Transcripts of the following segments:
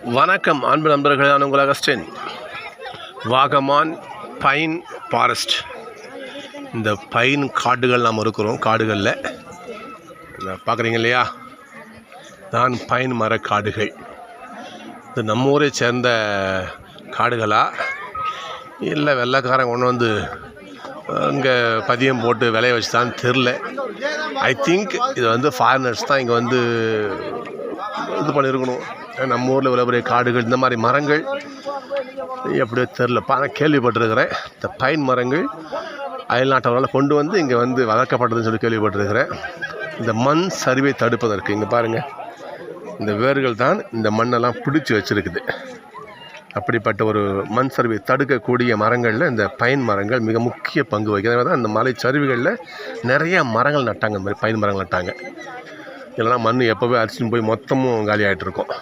வணக்கம் அன்பு நண்பர்களே, நான் உங்கள் அகஸ்டின். Vagamon pine forest. இந்த பைன் காடுகள் நாம் இருக்கிறோம். காடுகளில் பார்க்குறீங்க இல்லையா, நான் பைன் மர காடுகள். இது நம்ம ஊரை சேர்ந்த காடுகளா இல்லை வெள்ளைக்காரன் கொண்டு வந்து இங்கே பதியம் போட்டு விளைய வச்சு தான் தெரில. ஐ திங்க் இது வந்து ஃபாரினர்ஸ் தான் இங்கே வந்து இது பண்ணியிருக்கணும். நம்ம ஊரில் இவ்வளோ பெரிய காடுகள், இந்த மாதிரி மரங்கள் எப்படியோ தெரில. நான் கேள்விப்பட்டிருக்கிறேன், இந்த பைன் மரங்கள் அயல்நாட்டவரால் கொண்டு வந்து இங்கே வந்து வளர்க்கப்பட்டதுன்னு சொல்லி கேள்விப்பட்டிருக்கிறேன். இந்த மண் சரிவை தடுப்பதற்கு இங்கே பாருங்கள், இந்த வேர்கள் தான் இந்த மண்ணெல்லாம் பிடிச்சி வச்சுருக்குது. அப்படிப்பட்ட ஒரு மண் சரிவை தடுக்கக்கூடிய மரங்களில் இந்த பைன் மரங்கள் மிக முக்கிய பங்கு வகிக்கிறது. தான் இந்த மலை சரிவுகளில் நிறைய மரங்கள் நட்டாங்க, இந்த மாதிரி பைன் மரங்கள் நட்டாங்க. இல்லைனா மண் எப்போவே அரிசின்னு போய் மொத்தமும் காலி ஆகிட்டு இருக்கும்.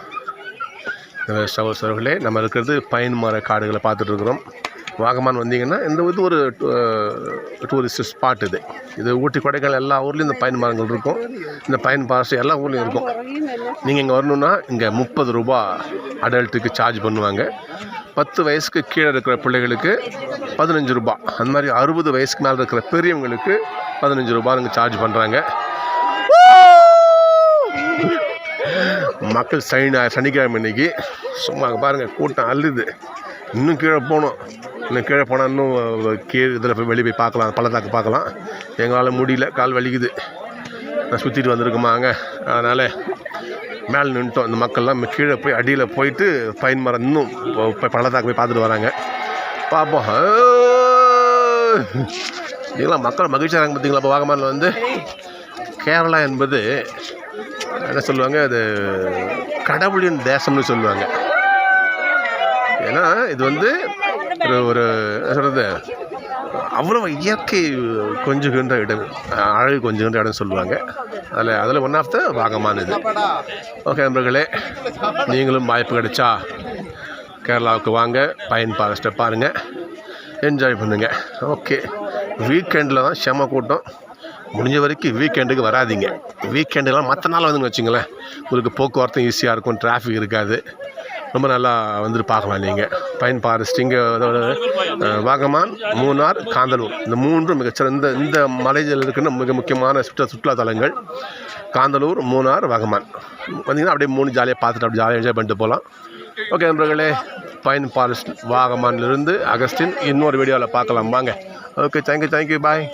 சகோதரர்களே, நம்ம இருக்கிறது பைன் மர காடுகளை பார்த்துட்ருக்குறோம். வாகமான் வந்தீங்கன்னா இந்த இது ஒரு டூரிஸ்ட் ஸ்பாட். இது ஊட்டி, கொடைக்கானல் எல்லா ஊர்லேயும் இந்த பைன் மரங்கள் இருக்கும். இந்த பைன் ஃபாரஸ்ட் எல்லா ஊர்லேயும் இருக்கும். நீங்கள் இங்கே வரணுன்னா இங்கே 30 ரூபா அடல்ட்டுக்கு சார்ஜ் பண்ணுவாங்க. 10 வயசுக்கு கீழே இருக்கிற பிள்ளைகளுக்கு 15 ரூபா. அந்த மாதிரி 60 வயசுக்கு மேலே இருக்கிற பெரியவங்களுக்கு 15 ரூபா இங்கே சார்ஜ் பண்ணுறாங்க. மக்கள் சனிக்கிழமை இன்னைக்கு சும்மா பாருங்கள், கூட்டம் அள்ளுது. இன்னும் கீழே போகணும். இன்னும் கீழே போனால் இன்னும் கீழே இதில் போய் வெளியே போய் பார்க்கலாம், பள்ளத்தாக்கு பார்க்கலாம். எங்களால் முடியல, கால் வலிக்குது. நான் சுற்றிட்டு வந்திருக்கோமாங்க, அதனால் மேலே நின்ட்டோம். இந்த மக்கள்லாம் கீழே போய் அடியில் போயிட்டு பைன் மரம் இன்னும் போய் பள்ளத்தாக்கு போய் பார்த்துட்டு வராங்க. பார்ப்போம். இதெல்லாம் மக்கள் மகிழ்ச்சியாகிறாங்க பார்த்தீங்களா. இப்போ வாகமானில் வந்து கேரளா என்பது என்ன சொல்லுவாங்க, அது கடவுளின் தேசம்னு சொல்லுவாங்க. ஏன்னா இது வந்து ஒரு சொல்கிறது அவ்வளோ இயற்கை கொஞ்சுகின்ற இடம், அழகு கொஞ்சுகின்ற இடம் சொல்லுவாங்க. அதில் ஒன் ஆஃப் த வாகமான் இது. ஓகே நண்பர்களே, நீங்களும் வாய்ப்பு கிடைச்சா கேரளாவுக்கு வாங்க, பைன் ஃபாரஸ்ட்டை பாருங்கள், என்ஜாய் பண்ணுங்கள். ஓகே, வீக்கெண்டில் தான் செம கூட்டம். முடிஞ்ச வரைக்கும் வீக்கெண்டுக்கு வராதிங்க. வீக்கெண்டுலாம் மற்ற நாள் வந்துங்க வச்சுங்களேன், உங்களுக்கு போக்குவரத்து ஈஸியாக இருக்கும், டிராஃபிக் இருக்காது. ரொம்ப நல்லா வந்துட்டு பார்க்கலாம் நீங்கள் பைன் ஃபாரஸ்ட். இங்கே வாகமான், மூணார், காந்தலூர், இந்த மூன்றும் மிகச்சிறந்த இந்த மலையில் இருக்குன்னு மிக முக்கியமான சுற்றுலாத்தலங்கள். காந்தலூர், மூணார், வாகமான் வந்தீங்கன்னா அப்படியே 3 ஜாலியாக பார்த்துட்டு அப்படி ஜாலியாக என்ஜாய் பண்ணிட்டு போகலாம். ஓகே நண்பர்களே, பைன் ஃபாரஸ்ட் வாகமான்லேருந்து அகஸ்டின் இன்னொரு வீடியோவில் பார்க்கலாம் வாங்க. ஓகே, தேங்க்யூ, பாய்.